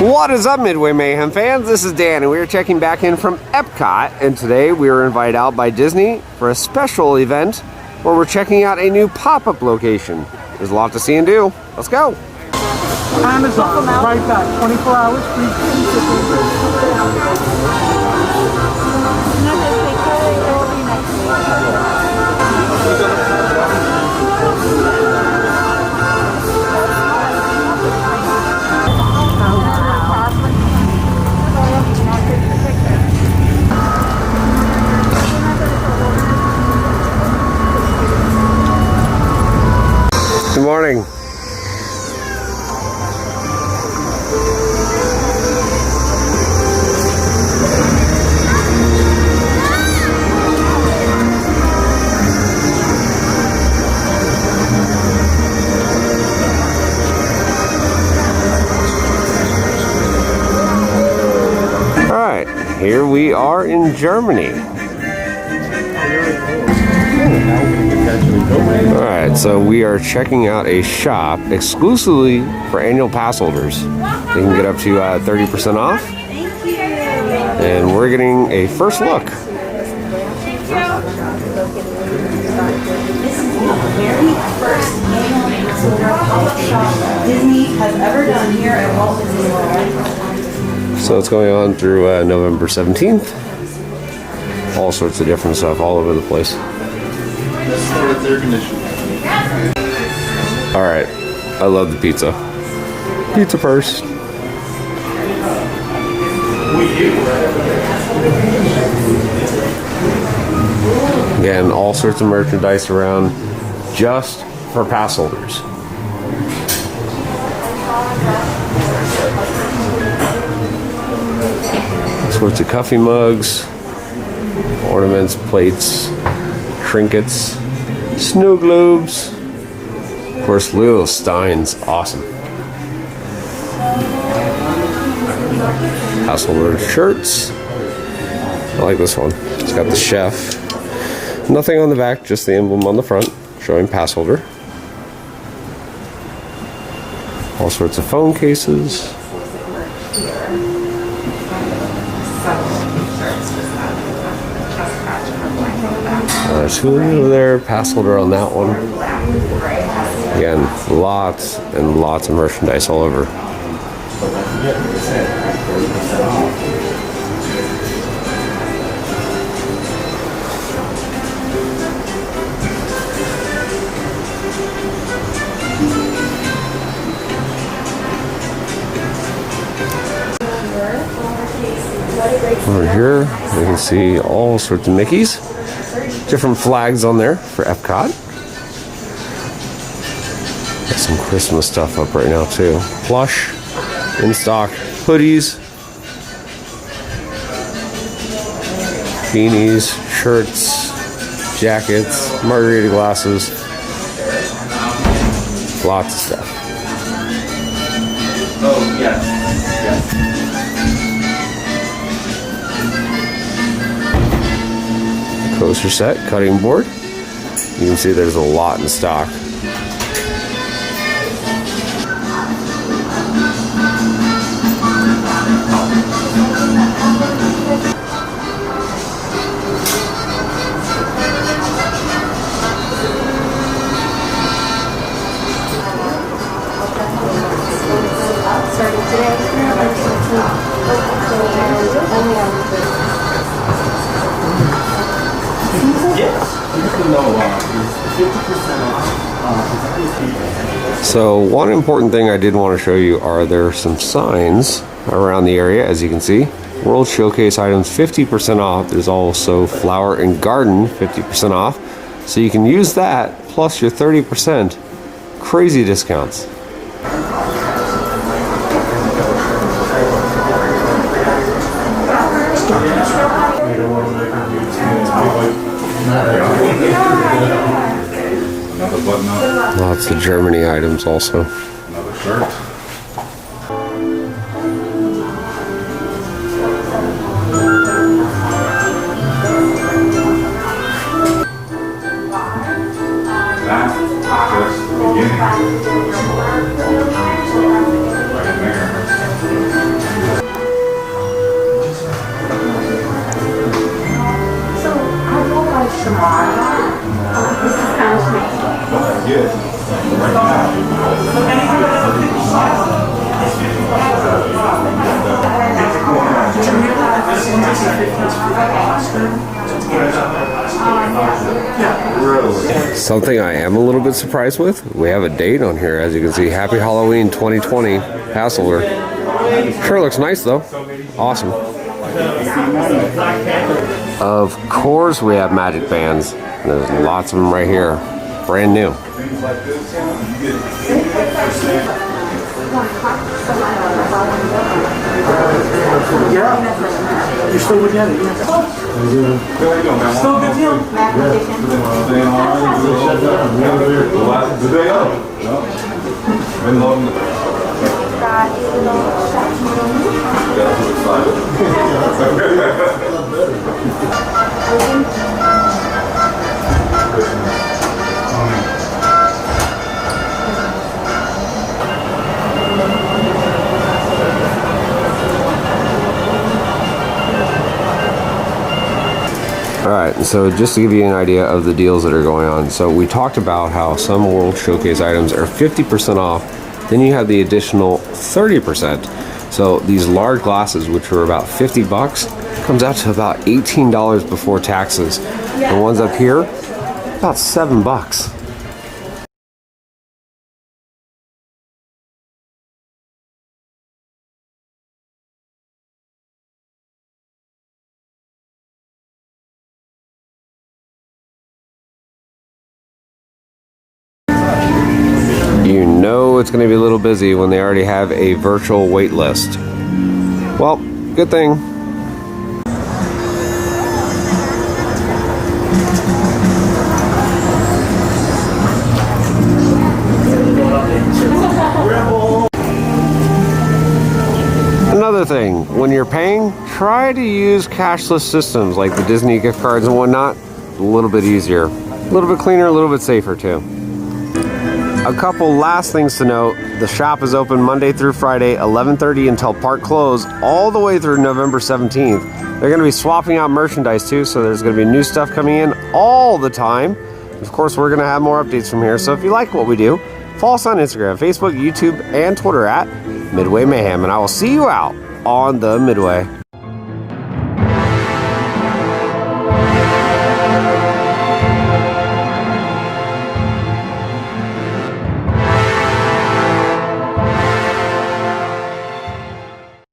What is up, Midway Mayhem fans? This is Dan, and we are checking back in from EPCOT, and today we were invited out by Disney for a special event where we're checking out a new pop-up location. There's a lot to see and do. Let's go. Amazon, right back, 24 hours free Good morning. All right, here we are in Germany. Alright, so we are checking out a shop exclusively for annual pass holders. They can get up to 30% off. And we're getting a first look. This is the very first annual Passholder pop-up shop Disney has ever done here at Walt Disney World. So it's going on through November 17th. All sorts of different stuff all over the place. Alright, I love the pizza. Pizza first. Again, all sorts of merchandise around just for pass holders. All sorts of coffee mugs, ornaments, plates, trinkets, snow globes. Of course, Lil Stein's awesome. Passholder shirts. I like this one. It's got the chef. Nothing on the back, just the emblem on the front, showing Passholder. All sorts of phone cases. There's Hulu over there, Passholder on that one. Again, lots and lots of merchandise all over. Over here, you can see all sorts of Mickeys. Different flags on there for EPCOT. Got some Christmas stuff up right now too. Plush, in stock, hoodies, beanies, shirts, jackets, margarita glasses, lots of stuff. Oh, yeah. Coaster set, cutting board. You can see there's a lot in stock. So one important thing I did want to show you are there some signs around the area, as you can see. World Showcase items 50% off. There's also Flower and Garden 50% off. So you can use that plus your 30%. Crazy discounts. Lots of Germany items also. Another shirt. That's just the beginning. Right there. Something I am a little bit surprised with, we have a date on here, as you can see. Happy Halloween 2020, Passholder. Sure looks nice though. Awesome. Of course we have magic bands. There's lots of them right here. Brand new. Yeah. You're still looking at it, yeah. Still a good deal. The day of. Been loading Alright, so just to give you an idea of the deals that are going on. So we talked about how some World Showcase items are 50% off. Then you have the additional 30%. So these large glasses, which were about 50 bucks, comes out to about $18 before taxes. The ones up here, about 7 bucks. You know it's going to be a little busy when they already have a virtual wait list. Well, good thing. Another thing, when you're paying, try to use cashless systems like the Disney gift cards and whatnot. A little bit easier, a little bit cleaner, a little bit safer too. A couple last things to note. The shop is open Monday through Friday, 11:30 until park close, all the way through November 17th. They're going to be swapping out merchandise too, so there's going to be new stuff coming in all the time. Of course, we're going to have more updates from here, so if you like what we do, follow us on Instagram, Facebook, YouTube, and Twitter at Midway Mayhem, and I will see you out on the Midway.